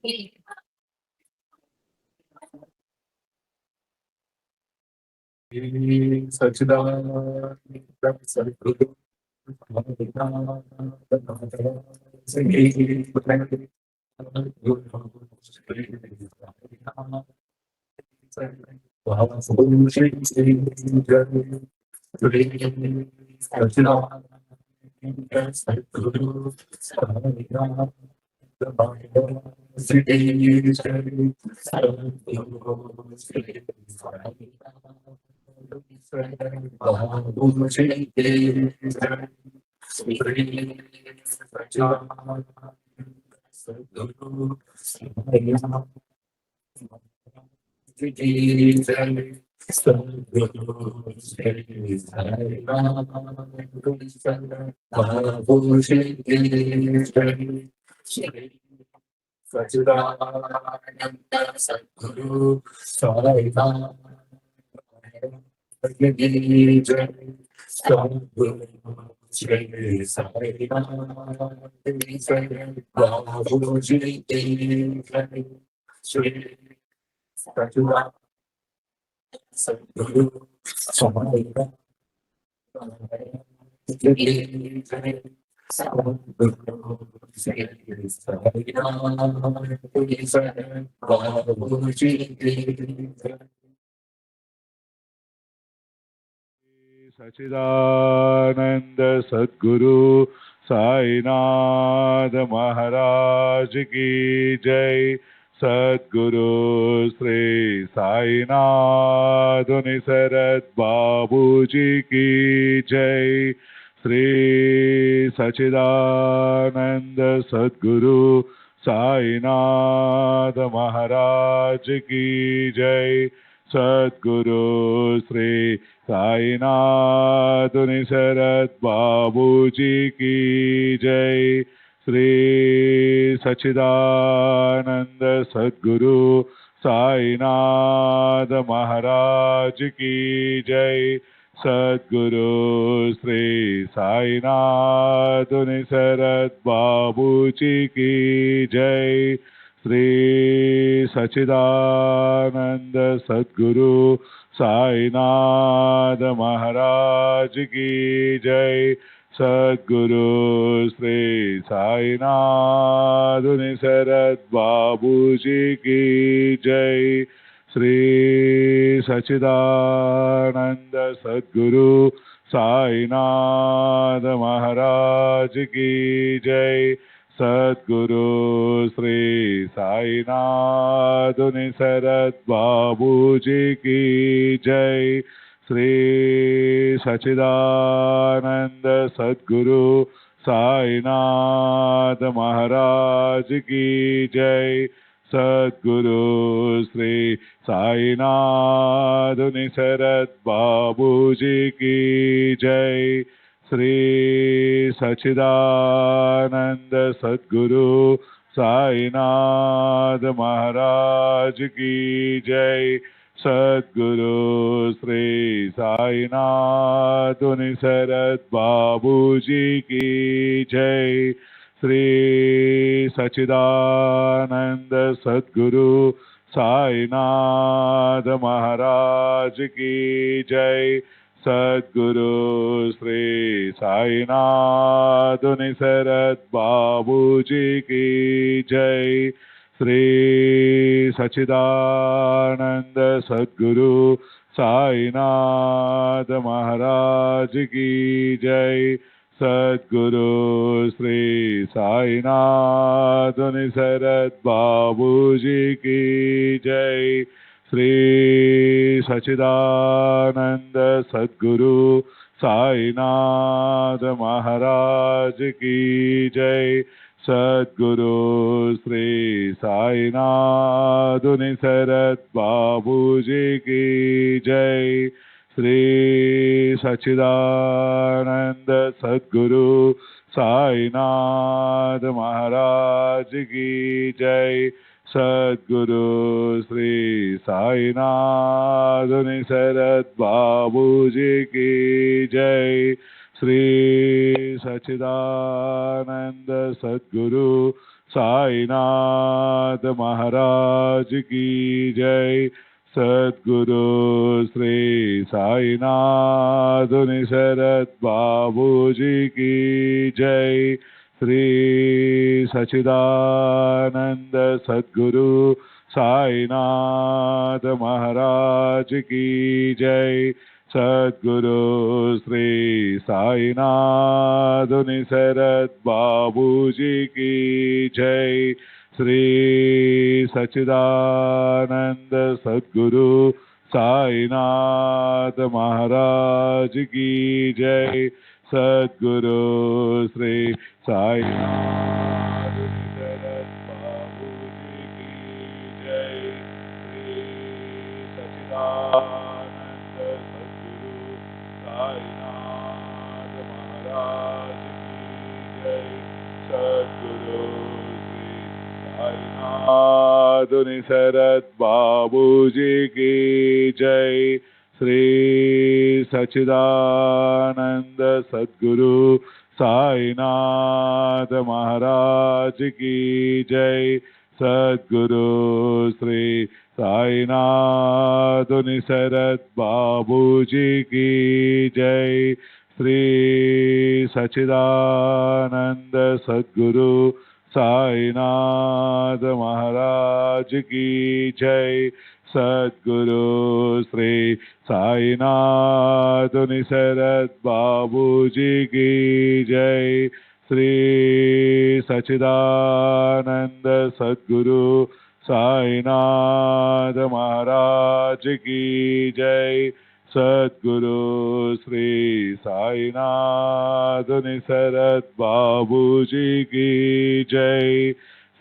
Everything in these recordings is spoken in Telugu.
सच्चिदानंद सद्गुरु सच्चिदानंद सद्गुरु साईनाथ की जय। सद्गुरु श्री साईनाथ की जय। बाबूजी की जय। श्री सच्चिदानंद सद्गुरु साईनाथ की जय। सद्गुरु श्री साईनाथ की जय। बाबूजी की जय। सच्चिदानंद सद्गुरु साईनाथ महाराज की जय। सद्गुरु श्री साईनाथ निसरद बाबूजी की जय। श्री सच्चिदानंद सद्गुरु साईनाथ महाराज की जय। सद्गुरु श्री साईनाथ निसरद बाबूजी की जय। श्री सच्चिदानंद सद्गुरु साईनाथ महाराज की जय। सद्गुरु श्री साईनाथ निसरद बाबूजी की जय। श्री सच्चिदानंद सद्गुरु साईनाथ महाराज की जय। सद्गुरु श्री साईनाथ निसरद बाबूजी की जय। श्री सच्चिदानंद सद्गुरु साईनाथ महाराज की जय। सद्गुरु श्री साईनाथ निसरद बाबूजी की जय। श्री सच्चिदानंद सद्गुरु साईनाथ महाराज की जय। सद्गुरु श्री साईनाथ निसरद बाबूजी की जय। श्री सच्चिदानंद सद्गुरु साईनाथ महाराज की जय। सद्गुरु श्री साईनाथ निसरद बाबूजी की जय। श्री सच्चिदानंद सद्गुरु साईनाथ महाराज की जय। सद्गुरु श्री साईनाथ निसरद बाबूजी की जय। श्री सच्चिदानंद सद्गुरु साईनाथ महाराज की जय। सद्गुरु श्री साईनाथ निसरद बाबूजी की जय। श्री सच्चिदानंद सद्गुरु साईनाथ महाराज की जय। सद्गुरु श्री साईनाथ निसरद बाबूजी की जय। श्री सच्चिदानंद सद्गुरु साईनाथ महाराज की जय। सद्गुरु श्री साईनाथ निसरद बाबूजी की जय। श्री सच्चिदानंद सद्गुरु साईनाथ महाराज की जय। सद्गुरु श्री साईनाथ निसरत बाबू जी की जय। श्री सच्चिदानंद सद्गुरु साईनाथ महाराज की जय। सद्गुरु श्री साईनाथ निसरत बाबू जी की जय। श्री सच्चिदानंद सद्गुरु साईनाथ महाराज की जय। सद्गुरु श्री साईनाथ निसरत बाबू जी की जय। श्री सच्चिदानंद सद्गुरु साईनाथ महाराज की जय। सद्गुरु श्री साईनाथ निसरत बाबू जी की जय। श्री सच्चिदानंद सद्गुरु साईनाथ महाराज की जय। सद्गुरु श्री साईनाथ निसरत बाबू जी की जय। श्री सच्चिदानंद सद्गुरु साईनाथ महाराज की जय। सद्गुरु श्री साईनाथ निसरत बाबू जी की जय। श्री सच्चिदानंद सद्गुरु साईनाथ महाराज की जय। सद्गुरु श्री साईनाथ निसरत बाबू जी की जय।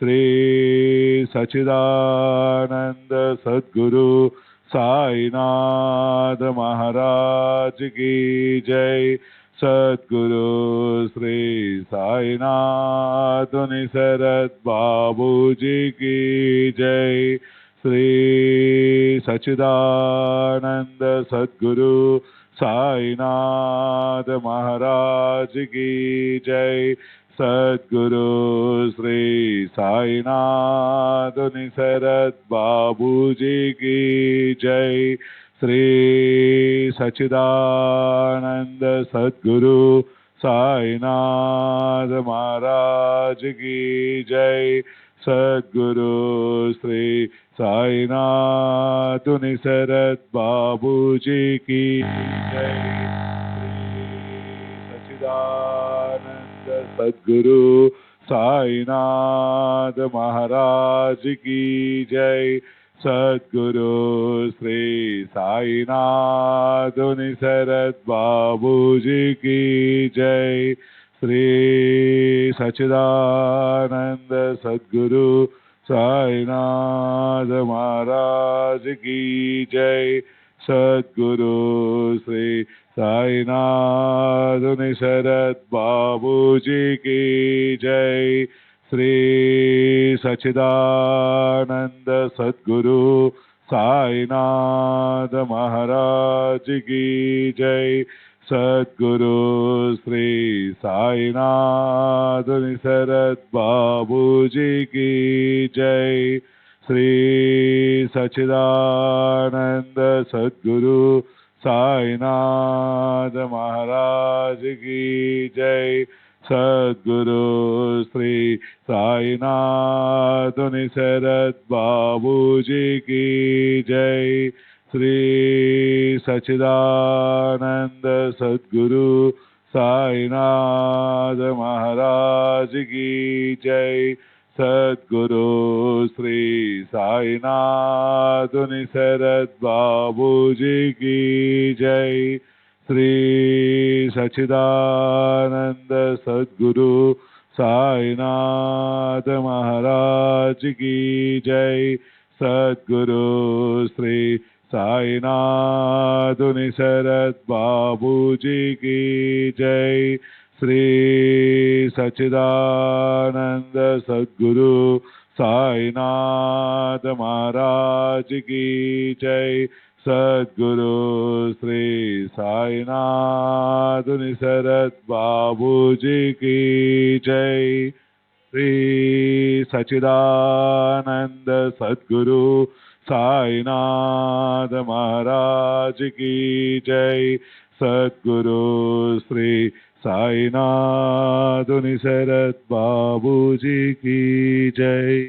श्री सच्चिदानंद सद्गुरु साईनाथ महाराज की जय। सद्गुरु श्री साईनाथ निसरत बाबू जी की जय। श्री सच्चिदानंद सद्गुरु साईनाथ महाराज की जय। सद्गुरु श्री साईनाथ निसरत बाबू जी की जय। श्री सच्चिदानंद सद्गुरु साईनाथ महाराज की जय। सद्गुरु श्री साईनाथ निसरत बाबू जी की जय। सच्चिदानंद सद्गुरु साईनाथ महाराज की जय। सद्गुरु श्री साईनाथ निसरत बाबू जी की जय। श्री सच्चिदानंद सद्गुरु साईनाथ महाराज की जय। सद्गुरु श्री साईनाथ निसरत बाबू जी की जय। श्री सच्चिदानंद सद्गुरु साईनाथ महाराज की जय। सद्गुरु श्री साईनाथ निसरत बाबू जी की जय। श्री सच्चिदानंद सद्गुरु साईनाथ महाराज की जय। सद्गुरु श्री साईनाथ निसरत बाबू जी की जय। श्री सच्चिदानंद सद्गुरु साईनाथ महाराज की जय। सद्गुरु श्री साईनाथ निसरत बाबू जी की जय। श्री सच्चिदानंद सद्गुरु साईनाथ महाराज की जय। सद्गुरु श्री साईनाथ निसरत बाबू जी की जय। श्री सच्चिदानंद सद्गुरु साईनाथ महाराज की जय। सद्गुरु श्री साईनाथ निसरत बाबू जी की जय। श्री सच्चिदानंद सद्गुरु साईनाथ महाराज की जय। सद्गुरु श्री साईनाथ शरद बाबू जी की जय।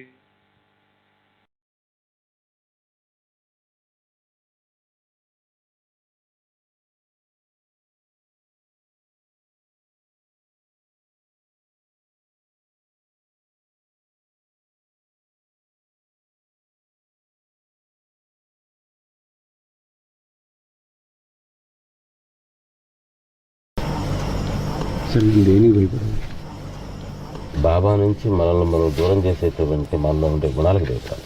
బాబా నుంచి మనల్ని మనం దూరం చేసేటువంటి మనలో ఉండే గుణాలకు భయపడాలి.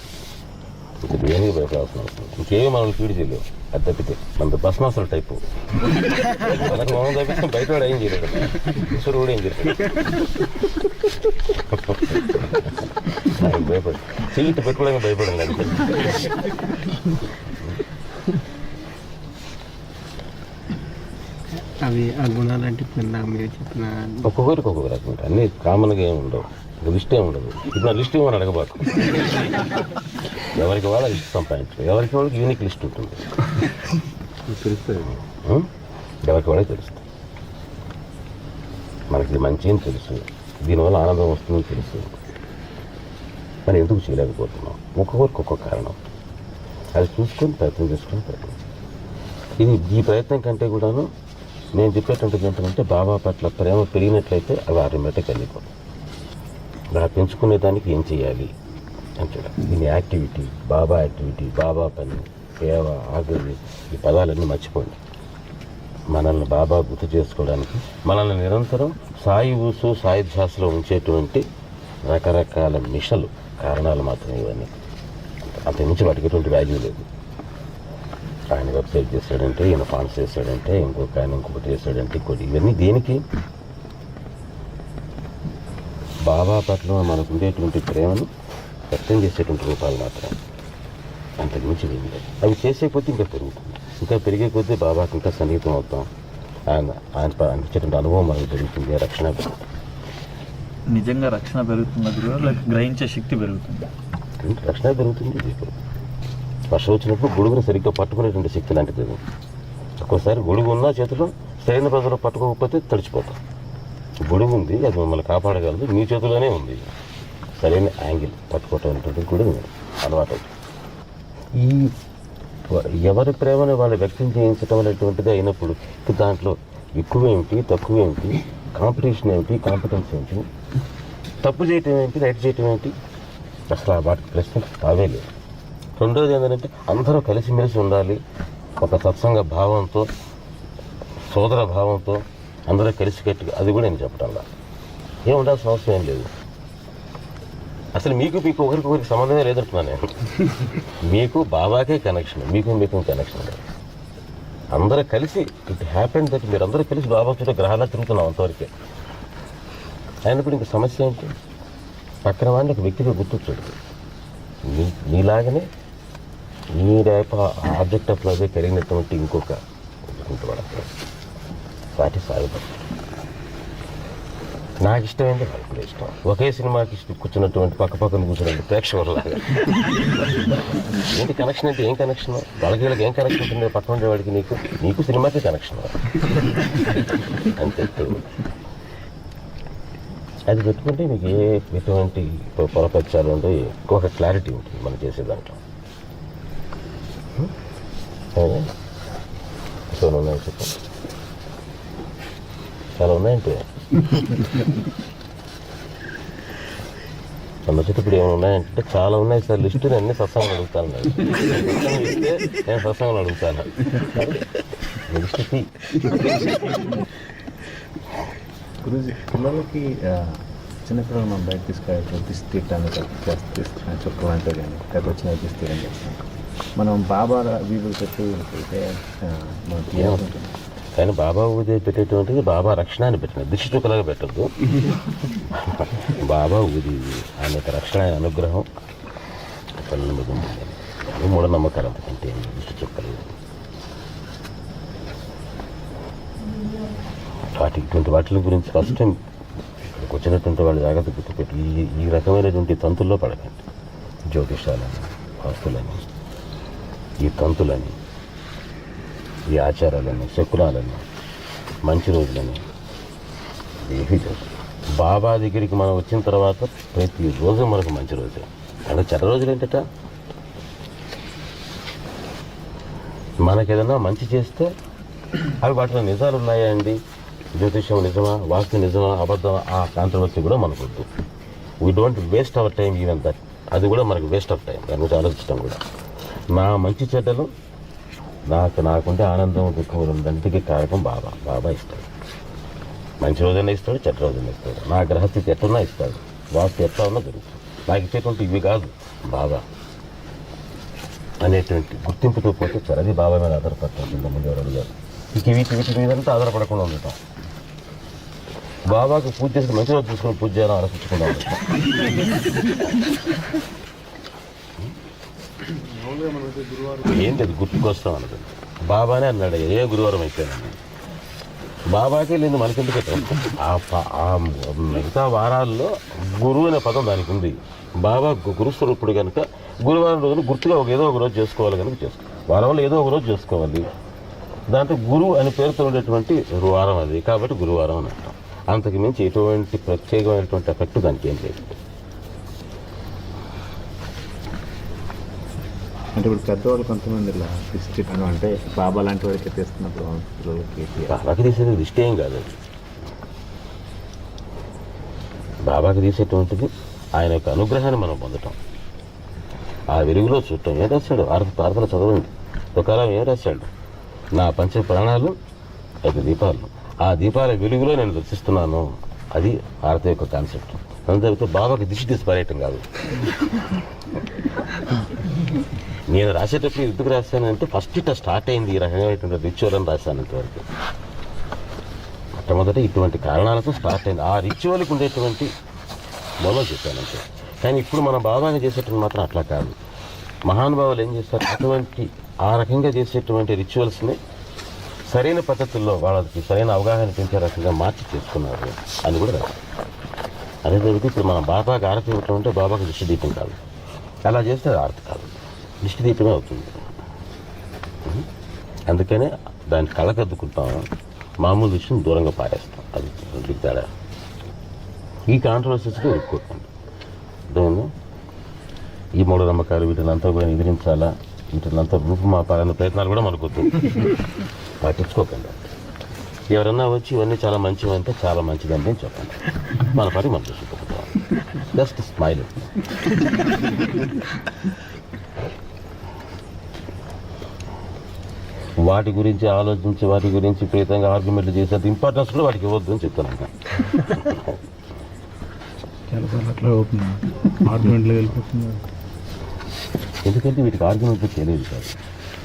ఇంకా దేనికి భయపడాల్సిన అవసరం ఇంకేమి మనల్ని పీడి చేయలేవు. అది తప్పితే మనది భస్మాసుల టైపు. మనకు మనం తప్పితే బయట వాడు ఏం చేయలేదు కదా, ఈశ్వరుడు కూడా ఏం చేయలేదు. ఆయనకు భయపడి సీట్ పెట్టుకోవడానికి భయపడండి అంటే. అవి ఆ గుణాలు అంటే మీరు చెప్పిన ఒక్కొక్కరికి ఒక్కొక్క రకం ఉంటాయి. అన్నీ కామన్గా ఏమి ఉండవు. లిస్ట్ ఏమి ఉండదు. ఇప్పుడు నా లిస్ట్ ఏమని అడగబాకు. ఎవరికి వాళ్ళ లిస్ట్ సంపాదించు. ఎవరికి వాళ్ళకి యూనిక్ లిస్ట్ ఉంటుంది. తెలుస్తుంది. ఎవరికి వాళ్ళకి తెలుస్తుంది. మనకి ఇది మంచి అని తెలుసు, దీనివల్ల ఆనందం వస్తుందని తెలుసు. మనం ఎందుకు చేయలేకపోతున్నాం? ఒక్కొక్కరికి ఒక్కొక్క కారణం. అది చూసుకొని ప్రయత్నం చేసుకొని ఇది ఈ ప్రయత్నం కంటే కూడాను నేను చెప్పేటువంటిది ఏంటంటే బాబా పట్ల ప్రేమ పెరిగినట్లయితే అవి ఆటోమేటిక్ వెళ్ళిపోతాయి. అలా పెంచుకునే దానికి ఏం చేయాలి అంటే దీని యాక్టివిటీ, బాబా యాక్టివిటీ, బాబా పని, సేవ, ఆగలి, ఈ పదాలన్నీ మర్చిపోండి. మనల్ని బాబా గుర్తు చేసుకోవడానికి మనల్ని నిరంతరం సాయి ఊసు సాయి ధ్యాసలో ఉంచేటువంటి రకరకాల మిషన్లు, కారణాలు మాత్రమే ఇవన్నీ. అంతకుమించి వాటికి ఎటువంటి వాల్యూ లేదు. ఆయన వెబ్సైట్ చేశాడంటే, ఈయన ఫాన్స్ చేశాడంటే, ఇంకొక ఆయన ఇంకొకటి చేశాడంటే, ఇంకోటి. ఇవన్నీ దేనికి? బాబా పట్ల మనకు ఉండేటువంటి ప్రేమను వ్యక్తం చేసేటువంటి రూపాలు మాత్రమే. అంతకుమించి ఏం లేదు. అవి చేసే కొద్దీ ఇంకా పెరుగుతుంది. ఇంకా పెరిగే కొద్దీ బాబాకి ఇంకా సన్నిహితం అవుతాం. ఆయన అనిపించేటువంటి అనుభవం మనకు పెరుగుతుంది, రక్షణ పెరుగుతుంది. నిజంగా రక్షణ పెరుగుతుంది, గ్రహించే శక్తి పెరుగుతుంది. రక్షణ పెరుగుతుంది. వర్షం వచ్చినప్పుడు గొడుగును సరిగ్గా పట్టుకునేటువంటి శక్తి లాంటిది. ఒక్కోసారి గొడుగు ఉన్నా చేతిలో సరైన పద్ధతిలో పట్టుకోకపోతే తడిచిపోతాం. గొడుగు ఉంది, అది మమ్మల్ని కాపాడగలదు, మీ చేతిలోనే ఉంది. సరైన యాంగిల్ పట్టుకోవటం అనేటువంటి గొడుగు అలవాటు. ఈ ఎవరి ప్రేమను వాళ్ళు వ్యక్తం చేయించడం అనేటువంటిది అయినప్పుడు దాంట్లో ఎక్కువేమిటి, తక్కువేమిటి, కాంపిటీషన్ ఏమిటి, కాంపిటెన్స్ ఏమిటి, తప్పు చేయటం ఏంటి, రైట్ చేయటం ఏంటి, అసలు వాటికి ప్రశ్న తావే లేదు. రెండోది ఏంటంటే అందరూ కలిసిమెలిసి ఉండాలి. ఒక సత్సంగ భావంతో, సోదర భావంతో అందరూ కలిసి కట్టి, అది కూడా నేను చెప్పడంలా ఏం ఉండాల్సిన అవసరం ఏం లేదు. అసలు మీకు ఒకరికొకరికి సంబంధమే లేదంటున్నాను నేను. మీకు బాబాకే కనెక్షన్, మీకు కనెక్షన్ లేదు. అందరూ కలిసి ఇట్ హ్యాపెండ్ దట్ మీరు అందరూ కలిసి బాబా చుట్టూ గ్రహాలు తిరుగుతున్నాం అంతవరకే. అయినప్పుడు ఇంక సమస్య ఏంటి? పక్కన వాడిని ఒక వ్యక్తిగా గుర్తొచ్చాడు. నీలాగనే నీ రేపు ఆబ్జెక్ట్ ఆఫ్ లవ్ కలిగినటువంటి ఇంకొక వాడు వాటి సాగుతాడు. నాకు ఇష్టమైంది వాళ్ళకి కూడా ఇష్టం. ఒకే సినిమాకి కూర్చున్నటువంటి పక్కన కూర్చున్నటువంటి ప్రేక్షకులలాగా. ఏంటి కనెక్షన్ అంటే ఏం కనెక్షన్? వాళ్ళకి ఏం కనెక్షన్ ఉంటుంది? పక్కన ఉండేవాడికి నీకు సినిమాకి కనెక్షన్ అంతే. అది పెట్టుకుంటే మీకు ఏ ఎటువంటి పొరపచ్చాలు ఉండో ఒక క్లారిటీ ఉంటుంది మనం చేసే దాంట్లో. సో ఉన్నాయి చెప్పండి, చాలా ఉన్నాయంటే వచ్చేటప్పుడు ఏమైనా ఉన్నాయంటే చాలా ఉన్నాయి సార్ లిస్టు. నేను అన్ని సత్సంగం అడుగుతాను. ఇస్తే నేను సత్సంగం అడుగుతాను. లిస్ట్ గురూజీ, పిల్లలకి చిన్నపిల్లలు మనం బయట తీసుకెళ్ళి తీస్తాను చుక్కలు అంటే కానీ పెద్ద వచ్చిన తీస్తారని చెప్తాం. మనం బాబా వీధులు పెట్టి అయితే మనకి ఏమవుతుంది? కానీ బాబా ఊది పెట్టేటువంటిది బాబా రక్షణ అని పెట్టినది, దిష్టి చుక్కలాగా పెట్టద్దు. బాబా ఊది ఆయన యొక్క రక్షణ అనుగ్రహం పిల్లల మీద ఉంటుంది. మూఢనమ్మకాలు అంతకంటే దిష్టి చుక్కలు ఇటువంటి వాటి గురించి ఫస్ట్ టైం వచ్చినటువంటి వాళ్ళు జాగ్రత్త గుర్తుపెట్టి ఈ రకమైనటువంటి తంతుల్లో పడకండి. జ్యోతిషాలని, ఆస్తులని, ఈ తంతులని, ఈ ఆచారాలని, శకునాలని, మంచి రోజులని ఏమీ లేదు. బాబా దగ్గరికి మనం వచ్చిన తర్వాత ప్రతిరోజు మనకు మంచి రోజే. అంటే చెడ్డ రోజులు ఏంటట, మనకేదన్నా మంచి చేస్తే అవి వాటిలో నిజాలు ఉన్నాయా అండి, జ్యోతిష్యం నిజమా, వాస్తు నిజమా, అబద్ధమా, ఆ కాంట్రవర్సీ కూడా మనకొద్దు. We don't waste our time even that. అది కూడా మనకు వేస్ట్ ఆఫ్ టైం, దాని గురించి ఆలోచించడం కూడా. నా మంచి చెడ్డలు నాకుంటే ఆనందం, దుఃఖం రెండింటికి కారకం బాబా. బాబా ఇస్తాడు. మంచి రోజైనా ఇస్తాడు, చెడ్డ రోజైనా ఇస్తాడు. నా గ్రహస్థితి ఎట్టున్నా ఇస్తాడు, వాస్తు ఎట్లా ఉన్నా జరుగుతుంది. నాకు ఇచ్చేటువంటి ఇవి కాదు బాబా అనేటువంటి గుర్తింపుతో పోతే చరది బాబా మీద ఆధారపడుతుంది. ముందు ఎవరు అడిగారు ఇక వీటి మీదంతా ఆధారపడకుండా ఉండటం. బాబాకి పూజ చేసి మంచి రోజు చూసుకుని పూజ చేయాలని ఆలోచించకుండా ఉండటం. ఏంటి అది గుర్తుకొస్తాం అన్నది. బాబానే అన్నాడు ఏ గురువారం అయిపోయాను. బాబాకే లేదు మనకెందుకు ఆ మిగతా వారాల్లో గురువు అనే పదం దానికి ఉంది. బాబా గురుస్వరూపుడు కనుక గురువారం రోజున గుర్తుగా ఏదో ఒక రోజు చేసుకోవాలి కనుక చేసుకోవాలి. వారంలో ఏదో ఒక రోజు చేసుకోవాలి. దాంట్లో గురువు అని పేరుతో ఉండేటువంటి వారం అది, కాబట్టి గురువారం అని అంటాం. అంతకు మించి ఎటువంటి ప్రత్యేకమైనటువంటి ఎఫెక్ట్ దానికి ఏం లేదు. అంటే ఇప్పుడు పెద్దవాళ్ళు కొంతమంది ఇలా దిష్టి అంటే బాబా లాంటి వారికి తీస్తున్నప్పుడు బాబాకి తీసేది దిష్టి ఏం కాదు. అది బాబాకి తీసేటువంటిది ఆయన యొక్క అనుగ్రహాన్ని మనం పొందటం, ఆ వెలుగులో చూడటం. ఏం రాశాడు ప్రార్థన చదవండి. ఒకవేళ ఏం రాశాడు, నా పంచ ప్రాణాలు 5 దీపాలు, ఆ దీపాల వెలుగులో నేను దర్శిస్తున్నాను. అది భారత యొక్క కాన్సెప్ట్. అందుకే బాబాకి దిష్టి తీసి పారేయటం కాదు. నేను రాసేటప్పుడు ఎందుకు రాశానంటే ఫస్ట్ ఇట్లా స్టార్ట్ అయింది ఈ రకమైనటువంటి రిచువల్ అని రాశాను. ఇంతవరకు మొట్టమొదట ఇటువంటి కారణాలతో స్టార్ట్ అయింది. ఆ రిచువల్కి ఉండేటువంటి మూలం చెప్పానంటే. కానీ ఇప్పుడు మన బాబాని చేసేటప్పుడు మాత్రం అట్లా కాదు. మహానుభావులు ఏం చేస్తారు, అటువంటి ఆ రకంగా చేసేటువంటి రిచువల్స్ని సరైన పద్ధతుల్లో వాళ్ళకి సరైన అవగాహన పెంచే రకంగా మార్చి చేసుకున్నారు అని కూడా రాశారు. అదే జరిగితే ఇప్పుడు మన బాబాకి ఆరతి ఇవ్వటం అంటే బాబాకి దిష్టి దీపం కాదు. అలా చేస్తే అది ఆరతి కాదు, దిష్టి దీపమే అవుతుంది. అందుకనే దాన్ని కళ్ళకద్దుకుంటాం, మామూలు దిష్టిని దూరంగా పారేస్తాం. అది రెండుకి తేడా. ఈ కాంట్రవర్సీస్గా ఇరుక్కోకండి. అర్థమైందా? ఈ మూఢనమ్మకాలు వీటినంతా కూడా ఎదిరించాలా, వీటినంతా రూపుమాపాలనే ప్రయత్నాలు కూడా మనకొద్దు. పట్టించుకోకండి. ఎవరన్నా వచ్చి ఇవన్నీ చాలా మంచివి అంటే చాలా మంచిదండి అని చెప్పండి. మన పని మనం చూసుకుంటాం. Just smile. వాటి గురించి ఆలోచించి వాటి గురించి విపరీతంగా ఆర్గ్యుమెంట్లు చేసేంత ఇంపార్టెన్స్ కూడా వాటికి ఇవ్వద్దు అని చెప్తాను. చాలాసార్లు అట్లా అవుతుంది, ఆర్గ్యుమెంట్లు వెళ్ళిపోతున్నారు. ఎందుకంటే వీటికి ఆర్గ్యుమెంట్లు తెలియదు కాదు.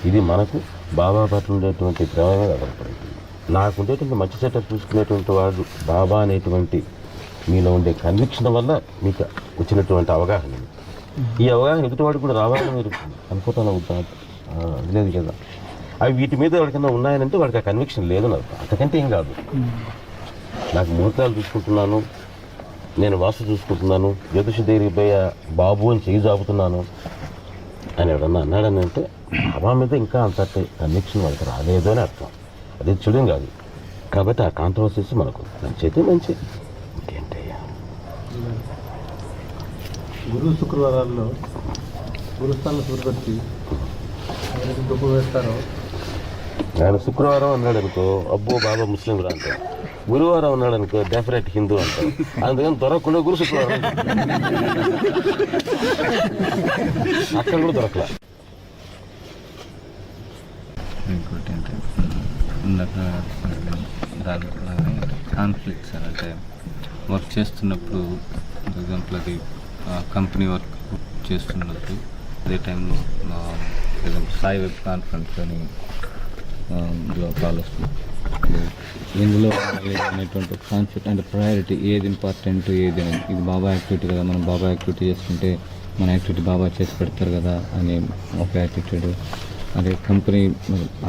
ఇది మనకు బాబా పట్ల ఉండేటువంటి ప్రేమ మీద ఆధారపడింది. నాకు ఉండేటువంటి మంచి సెటప్ చూసుకునేటువంటి వాడు బాబా అనేటువంటి మీలో ఉండే కన్విక్షన్ వల్ల మీకు వచ్చినటువంటి అవగాహన. ఈ అవగాహన ఎదుటివాడికి కూడా రావాలని మీరు అనుకుంటాను. లేదు కదా. అవి వీటి మీద ఎవరికైనా ఉన్నాయనంటే వాడికి ఆ కన్విక్షన్ లేదని అర్థం. అంతకంటే ఏం కాదు. నాకు ముహూర్తాలు చూసుకుంటున్నాను, నేను వాస్తు చూసుకుంటున్నాను, జ్యోతిష దగ్గరికి పోయి బాబు అని చేయి జాపుతున్నాను అని ఎవరన్నా అన్నాడని అంటే బాబా మీద ఇంకా అంత కన్విక్షన్ వాళ్ళకి రాలేదు అని అర్థం. అది చూడడం కాదు. కాబట్టి ఆ కాంట్రవర్సీస్ మనకు మంచి అయితే మంచి. ఇంకేంటయ్యా, గురు శుక్రవారాల్లో గురుస్థానం సూర్యపతి గొప్ప వేస్తారో ఆయన శుక్రవారం అన్నాడు అనుకో, అబ్బో బాబా ముస్లిం రా అంటారు. గురువారం అన్నాడు అనుకో, డెఫినెట్ హిందూ అంటారు. అందుకని దొరకకుండా గురు శుక్రవారం అక్కడ కూడా దొరకలే. ఇంకోటి ఏంటంటే ఇందాక కాన్ఫ్లిక్ట్స్ అంటే వర్క్ చేస్తున్నప్పుడు ఫర్ ఎగ్జాంపుల్ అది కంపెనీ వర్క్ చేస్తున్నప్పుడు అదే టైంలో సాయి వెబ్ కాన్ఫరెన్స్ అని కాల్ వస్తుంది. ఇందులో అనేటువంటి కాన్సెప్ట్ అంటే ప్రయారిటీ ఏది ఇంపార్టెంట్ ఏది అనేది, ఇది బాబా యాక్టివిటీ కదా, మనం బాబా యాక్టివిటీ చేసుకుంటే మన యాక్టివిటీ బాబా చేసి పెడతారు కదా అని ఒక యాటిట్యూడ్. అదే కంపెనీ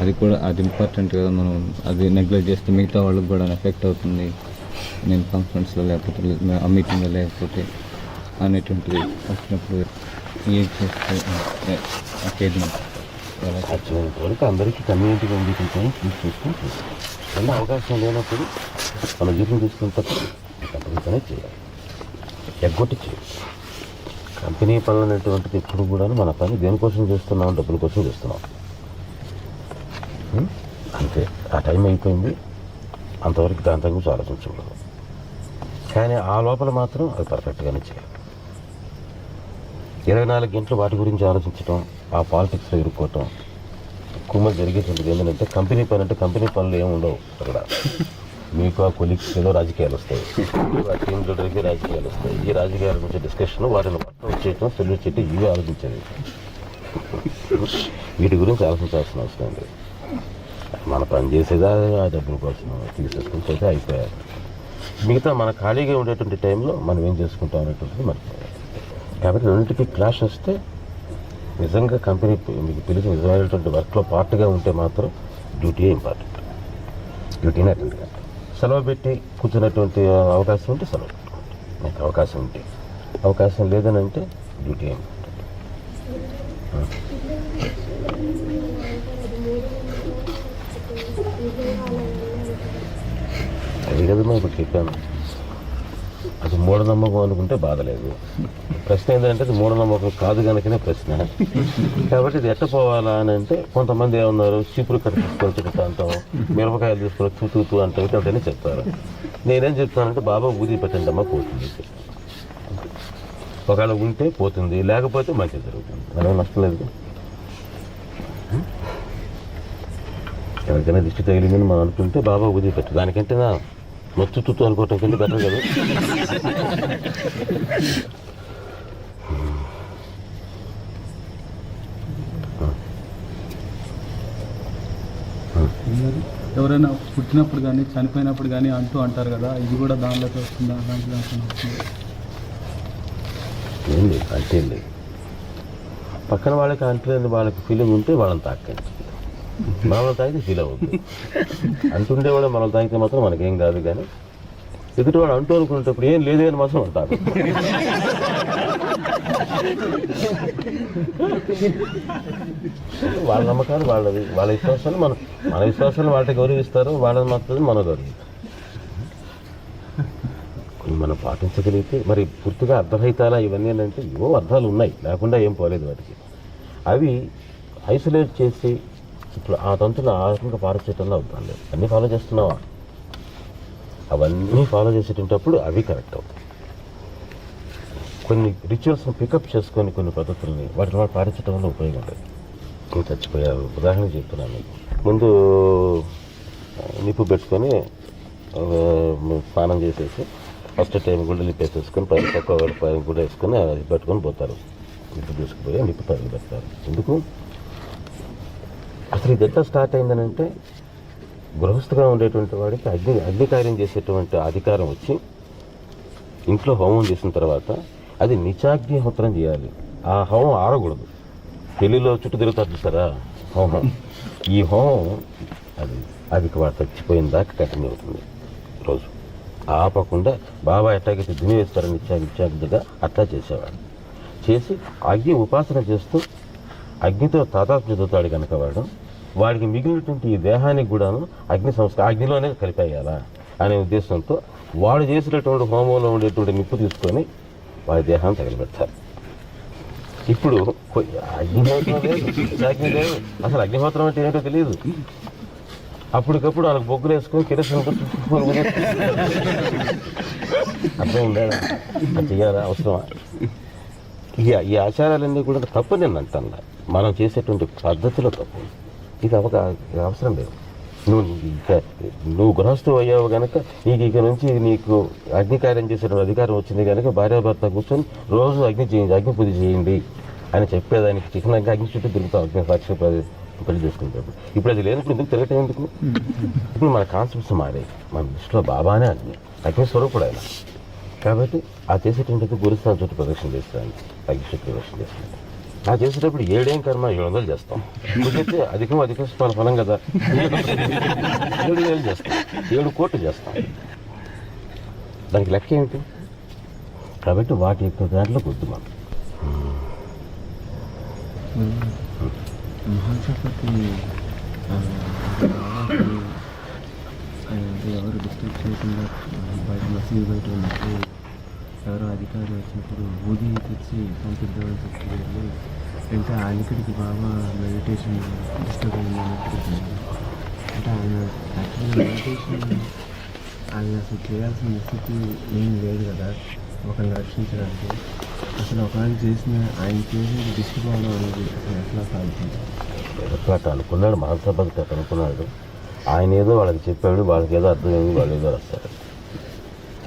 అది కూడా అది ఇంపార్టెంట్ కదా, మనం అది నెగ్లెక్ట్ చేస్తే మిగతా వాళ్ళకి కూడా ఎఫెక్ట్ అవుతుంది నేను కాన్ఫరెన్స్లో లేకపోతే ఆ మీటింగ్లో లేకపోతే అనేటువంటిది వచ్చినప్పుడు ఏం చేస్తే సాధ్యమైనంత వరకు అందరికీ కమ్యూనిటీగా ఉండేటట్టు చూసి చూసుకొని అన్న అవకాశం లేనప్పుడు మన జీతం తీసుకునేటప్పుడు కంపెనీతోనే చేయాలి, ఎగ్గొట్టి చేయాలి. కంపెనీ పనులు అనేటువంటిది ఎప్పుడు కూడా మన పని దేనికోసం చేస్తున్నాం, డబ్బుల కోసం చేస్తున్నాం అంతే. ఆ టైం అయిపోయింది, అంతవరకు దాని గురించి ఆలోచించకూడదు. కానీ ఆ లోపల మాత్రం అది పర్ఫెక్ట్గానే చేయాలి. 24 గంటలు వాటి గురించి ఆలోచించడం, ఆ పాలిటిక్స్లో ఇరుక్కోవటం ఎక్కువ జరిగేటువంటిది ఏంటంటే కంపెనీ పని అంటే కంపెనీ పనులు ఏమి ఉండవు అక్కడ. మీకు ఆ కొలీగ్స్లో రాజకీయాలు వస్తాయి, ఆ టీమ్ లీడర్కి రాజకీయాలు వస్తాయి. ఈ రాజకీయాల గురించి డిస్కషన్, వాటిని వర్కౌట్ చేయటం, సొల్యూట్ చేయటం, ఇవి ఆలోచించేది. వీటి గురించి ఆలోచించాల్సిన అవసరం లేదు. మన పని చేసేదా ఆ డబ్బుల కోసం తీసేసుకుని అయితే అయిపోయారు. మిగతా మన ఖాళీగా ఉండేటువంటి టైంలో మనం ఏం చేసుకుంటాం అనేటువంటిది మనకి. కాబట్టి రెండింటికి క్లాష్ వస్తే నిజంగా కంపెనీ మీకు పిలిచి నిజమైనటువంటి వర్క్లో పార్ట్గా ఉంటే మాత్రం డ్యూటీయే ఇంపార్టెంట్. డ్యూటీనే అటెండ్ కాదు. సెలవు పెట్టి కూర్చున్నటువంటి అవకాశం ఉంటే సెలవు పెట్టుకోండి, మీకు అవకాశం ఉంటే. అవకాశం లేదని అంటే డ్యూటీయే ఇంపార్టెంట్. అది కదమ్మా ఇప్పుడు చెప్పాను. అది మూఢనమ్మకం అనుకుంటే బాధ లేదు. ప్రశ్న ఏంటంటే అది మూఢనమ్మకం కాదు కనుకనే ప్రశ్న. కాబట్టి ఇది ఎట్ట పోవాలా అని అంటే కొంతమంది ఏమన్నారు, చీపురు కట్ట తీసుకొని చెప్తా అంటాం, మిరపకాయలు తీసుకొని తూతూ అంటాం, ఇట్లాంటివన్నీ చెప్తారు. నేనేం చెప్తానంటే బాబా ఊది పెట్టండి అమ్మా పోతుంది. ఒకవేళ ఉంటే పోతుంది, లేకపోతే మంచిది జరుగుతుంది, మనమే నష్టం లేదు. ఎవరికైనా దిష్టి తగిలిందని మనం అనుకుంటే బాబా ఊది పెట్టు, దానికంటే నా మొత్తు తుత్తు అనుకోవటం కంటే బెటర్ కదా. ఎవరైనా పుట్టినప్పుడు కానీ చనిపోయినప్పుడు కానీ అంటారు కదా, ఇది కూడా దానిలోకి వస్తుందా? దాంట్లో ఏం లేదు, అంటే ఏం లేదు. పక్కన వాళ్ళకి అంటలేదు, వాళ్ళకి ఫీలింగ్ ఉంటే వాళ్ళని తాకండి. మనల్ని తాగితే ఫీల్ అవుతుంది. అంటుండేవాడు మనల్ని తాగితే మాత్రం మనకేం కాదు. కానీ ఎదుటివాడు అంటూ అనుకునేటప్పుడు ఏం లేదు అని మాత్రం అంటారు. వాళ్ళ నమ్మకాలు వాళ్ళది, వాళ్ళ విశ్వాసాలు మన విశ్వాసాలు వాళ్ళకి గౌరవిస్తారు, వాళ్ళని మాత్రం మనం గౌరవిస్తాం. కొన్ని మనం పాటించగలిగితే మరి పూర్తిగా అర్ధరహితాలా ఇవన్నీ అంటే ఏవో అర్థాలు ఉన్నాయి, లేకుండా ఏం పోలేదు వాటికి. అవి ఐసోలేట్ చేసి ఇప్పుడు ఆ తంతులు ఆ రకంగా పారచేయటంలో అవుతాం లేదు. అన్నీ ఫాలో చేస్తున్నావా? అవన్నీ ఫాలో చేసేటప్పుడు అవి కరెక్ట్ అవుతాయి. కొన్ని రిచువల్స్ని పికప్ చేసుకొని కొన్ని పద్ధతుల్ని వాటిని వాడు పాటించడం వల్ల ఉపయోగం లేదు. నేను చచ్చిపోయారు ఉదాహరణ చెప్తున్నాను మీకు. ముందు నిప్పు పెట్టుకొని స్నానం చేసేసి ఫస్ట్ టైం గుడ్డలు నిప్పేసేసుకొని పైన పైన గుడ్డ వేసుకొని అది పెట్టుకొని పోతారు. నిప్పు తీసుకుపోయి నిప్పు తగిలి పెడతారు. ఎందుకు అసలు ఇది ఎట్లా స్టార్ట్ అయిందని అంటే గృహస్థుగా ఉండేటువంటి వాడికి అగ్నికార్యం చేసేటువంటి అధికారం వచ్చి ఇంట్లో హోమం చేసిన తర్వాత అది నిత్యాగ్నిహోత్రం చేయాలి. ఆ హోమం ఆరకూడదు. పెళ్లిలో చుట్టూ తిరుగుతారు చూస్తారా హోమం, ఈ హోమం అది వాడు చచ్చిపోయిన దాకా కంటిన్యూ అవుతుంది. రోజు ఆపకుండా బాబా ఎట్లాగైతే దుని వేస్తారని నిత్యాగ్నిగా అట్లా చేసేవాడు. చేసి అగ్ని ఉపాసన చేస్తూ అగ్నితో తాదాత్మ్యం చెందుతాడు కనుక వాడికి మిగిలినటువంటి ఈ దేహానికి కూడాను అగ్ని అగ్నిలోనే కలిపేయాలా అనే ఉద్దేశంతో వాడు చేసినటువంటి హోమంలో ఉండేటువంటి నిప్పు తీసుకొని వాడి దేహాన్ని తగలబెడతారు. ఇప్పుడు అగ్నిహోత్రం లేదు, అసలు అగ్నిహోత్రం అంటే ఏంటో తెలియదు. అప్పటికప్పుడు వాళ్ళకి బొగ్గులు వేసుకొని కిరసన అర్థం ఉండేదా? అది చెయ్యాలా? అవసరమా? ఈ ఆచారాలన్నీ కూడా తప్పు నేను అంటాను. మనం చేసేటువంటి పద్ధతిలో తప్పు. ఇది అవసరం లేదు. నువ్వు గృహస్థు అయ్యావు కనుక నీకు ఇక నుంచి నీకు అగ్నికార్యం చేసేటువంటి అధికారం వచ్చింది కనుక భార్యాభర్త కూర్చొని రోజు అగ్ని పూజ చేయండి అని చెప్పేదానికి చికెన్ అగ్ని చుట్టూ తిరుగుతాం. అగ్ని సాక్షి పెళ్లి చేసుకుంటాడు. ఇప్పుడు అది లేనప్పుడు ఎందుకు తిరగటం ఎందుకు? ఇప్పుడు మన కాన్సెప్ట్స్ మారాయి. మన దృష్టిలో బాబానే అగ్ని స్వరూపుడు ఆయన. కాబట్టి ఆ చేసేటువంటి గురుస్థానం చుట్టూ ప్రదక్షిణ చేస్తాను, అగ్ని చుట్టూ ప్రదక్షిణ చేస్తాను. ఆ చేసేటప్పుడు 7 కర్మ 700 చేస్తాం. ఎందుకంటే అధిక ఫలం కదా. 7,000 చేస్తాం, 7 కోట్లు చేస్తాం. దానికి లెక్క ఏమిటి? కాబట్టి వాటి యొక్క దాంట్లో వద్దు మనం. మహాసభకి ఎవరు డిస్టర్బ్ చేయకుండా బయట మసీదు బయట ఉన్నప్పుడు ఎవరో అధికారి వచ్చినప్పుడు ఊది తెచ్చి పంపిద్దామని చెప్పి అంటే ఆయనకి బాగా మెడిటేషన్ డిస్టర్బ్ అయింది. అంటే ఆయన యాక్చువల్గా మెడిటేషన్ ఆయన అసలు చేయాల్సిన స్థితి ఏం లేదు కదా ఒకరిని రక్షించడానికి. అసలు ఒకరిని చేసిన ఆయన చేసిన డిస్టర్బ్ అవడం అనేది అసలు ఎట్లా సాగుతుంది? అట్లా అనుకున్నాడు, మహాసభకి అట్లా అనుకున్నాడు. ఆయన ఏదో వాళ్ళకి చెప్పాడు, వాళ్ళకి ఏదో అర్థమైంది, వాళ్ళు ఏదో వస్తారు.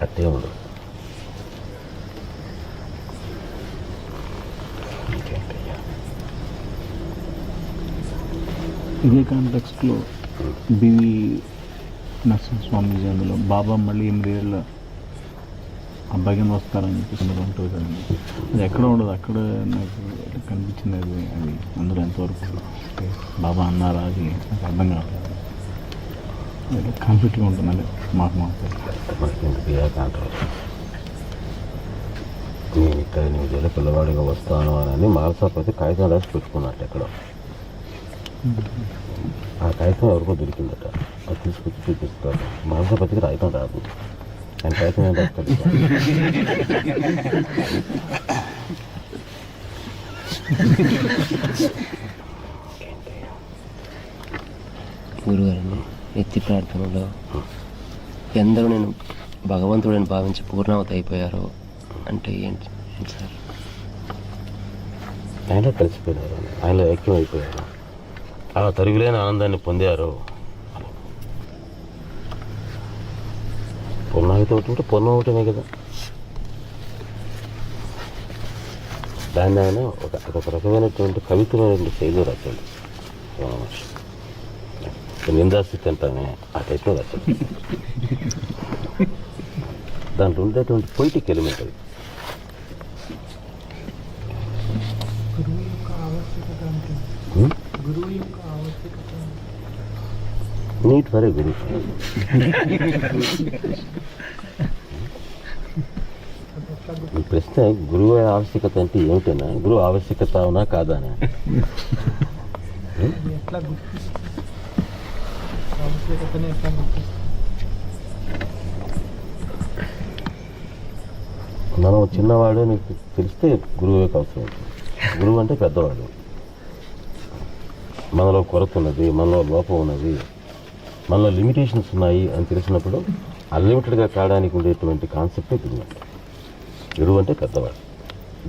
అట్టే ఉండదు. ఇదే కాంటెక్స్ట్లో బివి నరసింహస్వామి అందులో బాబా మళ్ళీ 8 ఏళ్ళ అబ్బాయికి వస్తారని చెప్పి ఉంటుంది కదండి. అది ఎక్కడ ఉండదు, అక్కడ నాకు కనిపించింది. అది అందులో ఎంతవరకు బాబా అన్నారా అది నాకు అర్థం కావట్లేదు. కాన్ఫ్లిక్ట్గా ఉంటుందండి మాకు నేను ఇక్కడ 8 ఏళ్ళ పిల్లవాడిగా వస్తాను అని మానసపతి కాగితం రాసి పెట్టుకున్నట్టు ఎక్కడో. ఆ కాగితం ఎవరికో దొరికిందట, అది తీసుకొచ్చి చూపిస్తారు. మానసపతికి రాయటం రాదు, ఆయన కాగితం ఏం రాస్తాడు? గురుగారిని ఎత్తి ప్రార్థనలో ఎందరూ నేను భగవంతుడిని భావించి పూర్ణావతి అయిపోయారో అంటే ఏంటి సార్? ఆయన కలిసిపోయినారు, ఆయనలో ఐక్యం అయిపోయారు, ఆ తరుగులేని ఆనందాన్ని పొందారు. పూర్ణావతి ఒకటి ఉంటే పూర్ణం ఒకటమే కదా. దాన్ని ఆయన ఒక రకమైనటువంటి కవిత్వమైనటువంటి శైలి రాశాడు. నిందాస్థితి అంటానే ఆ టైప్లో రాశాడు. దాంట్లో ఉండేటువంటి పొయిటిక్ ఎలిమెంట్ అది. నీట్ ఫర్ ఏ గురు. ఈ ప్రశ్న గురువు ఆవశ్యకత అంటే ఏమిటైనా, గురువు ఆవశ్యకత అవునా కాదానా? మనం చిన్నవాడు నీకు తెలిస్తే గురువుకి అవసరం ఉంటుంది. గురువు అంటే పెద్దవాడు. మనలో కొరత ఉన్నది, మనలో లోపం ఉన్నది, మనలో లిమిటేషన్స్ ఉన్నాయి అని తెలిసినప్పుడు అన్లిమిటెడ్గా కావడానికి ఉండేటువంటి కాన్సెప్టే గురువు అంటే. గురువు అంటే పెద్దవాడు.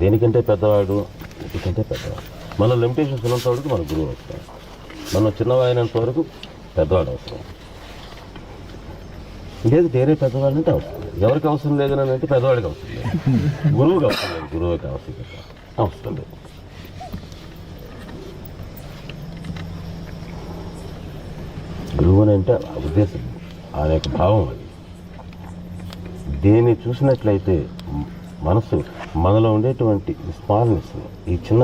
దేనికంటే పెద్దవాడు, వీటికంటే పెద్దవాడు. మనలో లిమిటేషన్స్ ఉన్నంత వరకు మన గురువు అవసరం. మనం చిన్నవాడినంత వరకు పెద్దవాడు అవసరం. లేదు వేరే పెద్దవాళ్ళు అంటే అవసరం లేదు. ఎవరికి అవసరం లేదని అంటే పెద్దవాడికి అవసరం లేదు, గురువుకి అవసరం లేదు. గురువుకి అవసరం లేదు. గురువు అని అంటే ఆ ఉద్దేశం, ఆయన యొక్క భావం అది. దేన్ని చూసినట్లయితే మనసు మనలో ఉండేటువంటి స్మాల్నెస్, ఈ చిన్న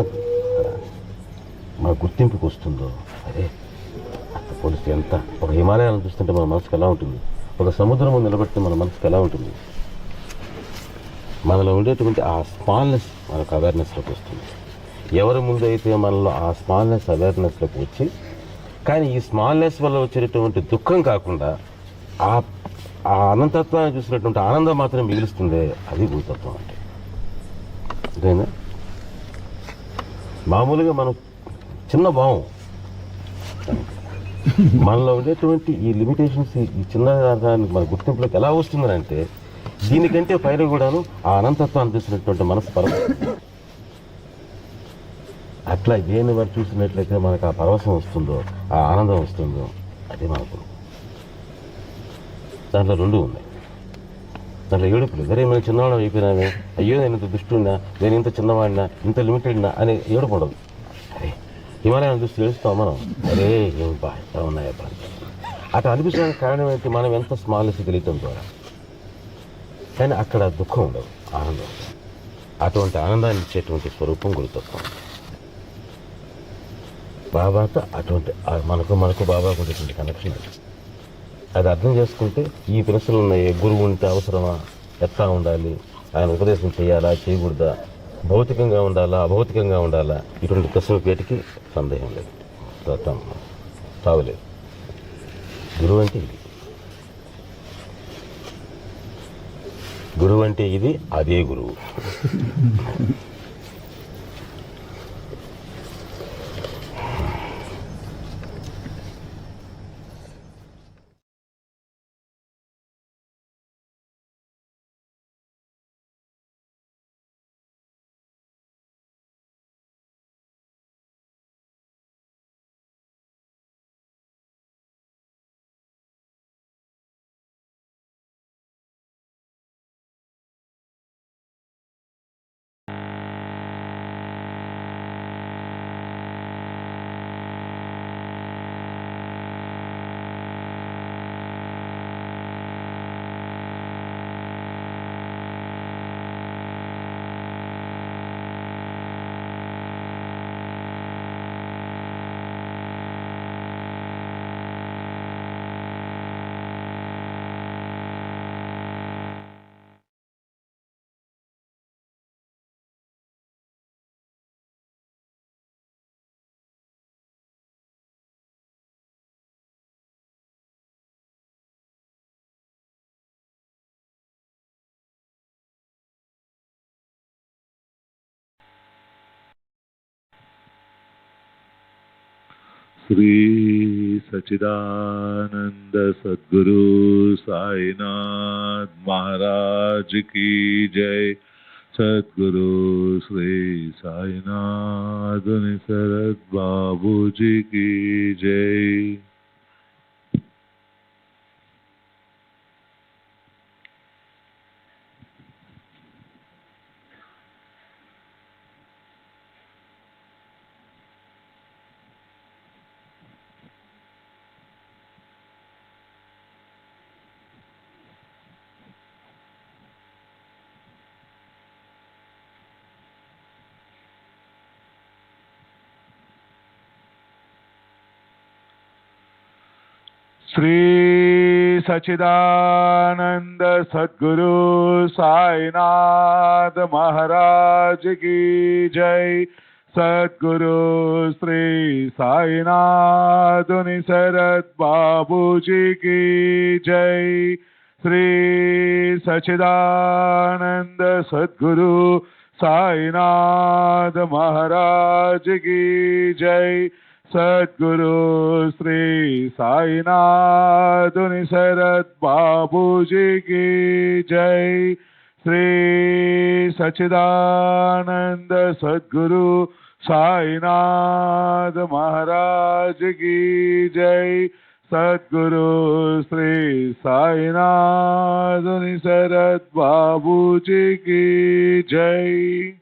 మన గుర్తింపుకి వస్తుందో, అదే అంత పోలిస్తే ఎంత. ఒక హిమాలయాలను చూస్తుంటే మన మనసుకు ఎలా ఉంటుంది, ఒక సముద్రం ముందు నిలబడితే మన మనసుకు ఎలా ఉంటుంది. మనలో ఉండేటువంటి ఆ స్మాల్నెస్ మనకు అవేర్నెస్లోకి వస్తుంది. ఎవరి ముందు అయితే మనలో ఆ స్మాల్నెస్ అవేర్నెస్లోకి వచ్చి, కానీ ఈ స్మాల్నెస్ వల్ల వచ్చేటటువంటి దుఃఖం కాకుండా ఆ అనంతత్వాన్ని చూసినటువంటి ఆనందం మాత్రం మిగులుస్తుంది. అది భూతత్వం అంటే. అదేనా? మామూలుగా మనం చిన్న భావం, మనలో ఉండేటువంటి ఈ లిమిటేషన్స్, ఈ చిన్న దానికి మన గుర్తింపులోకి ఎలా వస్తుందని అంటే, దీనికంటే పైన కూడాను ఆ అనంతత్వాన్ని చూసినటువంటి మనసు పరవశం. అట్లా దేని వారు చూసినట్లయితే మనకు ఆ పరవశం వస్తుందో, ఆ ఆనందం వస్తుందో, అదే మన గురువు. దాంట్లో 2 ఉన్నాయి. దాంట్లో ఏడుపులు, సరే మనం చిన్నవాడు అయిపోయినామే, అయ్యో నేను ఇంత దుష్టున్నా, నేను ఇంత చిన్నవాడినా, ఇంత లిమిటెడ్నా అని ఏడుపు ఉండదు. అరే హిమాలయాన్ని చూసి తెలుస్తాం మనం, అరే ఏం బా ఎలా ఉన్నాయా బా అట్లా అనిపించడానికి కారణం ఏంటి? మనం ఎంత స్మాల్నెస్ తెలియటం ద్వారా. కానీ అక్కడ దుఃఖం ఉండదు, ఆనందం. అటువంటి ఆనందాన్ని ఇచ్చేటువంటి స్వరూపం గురుతత్వం. బాబాతో అటువంటి మనకు బాబాకు ఉండేటువంటి కనెక్షన్ అది అర్థం చేసుకుంటే ఈ ప్రశ్నలు ఉన్నాయి. గురువు ఉంటే అవసరమా, ఎట్లా ఉండాలి, ఆయన ఉపదేశం చేయాలా చేయకూడదా, భౌతికంగా ఉండాలా అభౌతికంగా ఉండాలా, ఇటువంటి ప్రశ్నల పేటికి సందేహం లేదు, తావలేదు. గురువు అంటే ఇది, గురువు అంటే ఇది, అదే గురువు. श्री सच्चिदानंद सद्गुरु साईनाथ महाराज की जय। सद्गुरु श्री साईनाथ निसरद बाबू जी की जय। श्री सच्चिदानंद सद्गुरु साईनाथ महाराज की जय। सद्गुरु श्री साईनाथ निसरद बाबू जी की जय। श्री सच्चिदानंद सद्गुरु साईनाथ महाराज की जय। सद्गुरु श्री साईनाथ निसरद बाबू जी की जय। श्री सच्चिदानंद सद्गुरु साईनाथ महाराज की जय। सद्गुरु श्री साईनाथ निसरद बाबू जी की जय।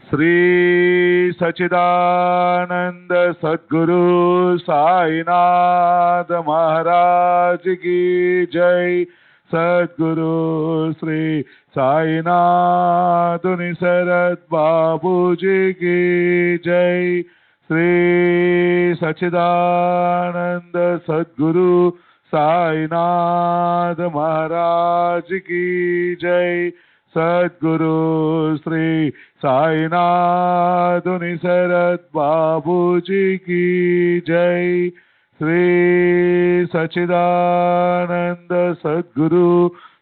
श्री सच्चिदानंद सद्गुरु साईनाथ महाराज की जय। सद्गुरु श्री साईनाथ निसरत बाबू जी की जय। श्री सच्चिदानंद सद्गुरु साईनाथ महाराज की जय। सद्गुरु श्री साईनाथ निसरत बाबू जी की जय। श्री सच्चिदानंद सद्गुरु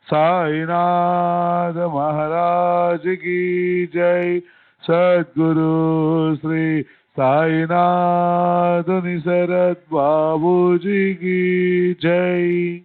साईनाथ महाराज की जय। सद्गुरु श्री साईनाथ निसरत बाबू जी की जय।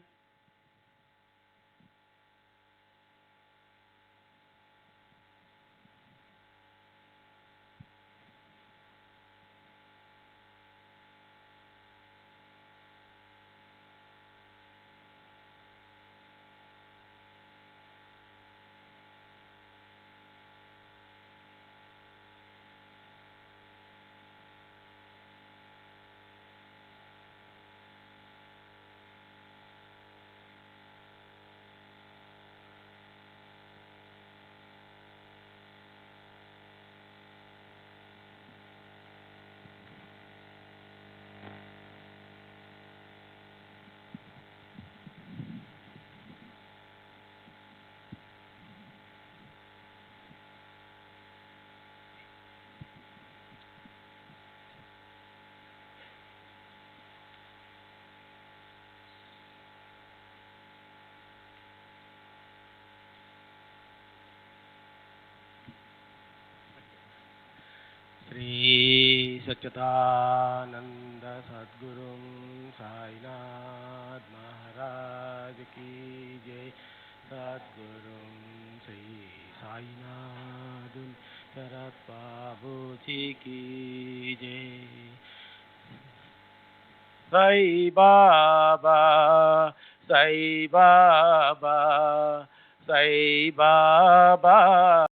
श्री सच्चिदानंद सद्गुरु साईनाथ महाराज की जय। सद्गुरु श्री साईनाथ शरद बाबू जी की जय। साई बाबा साई बाबा साई बाबा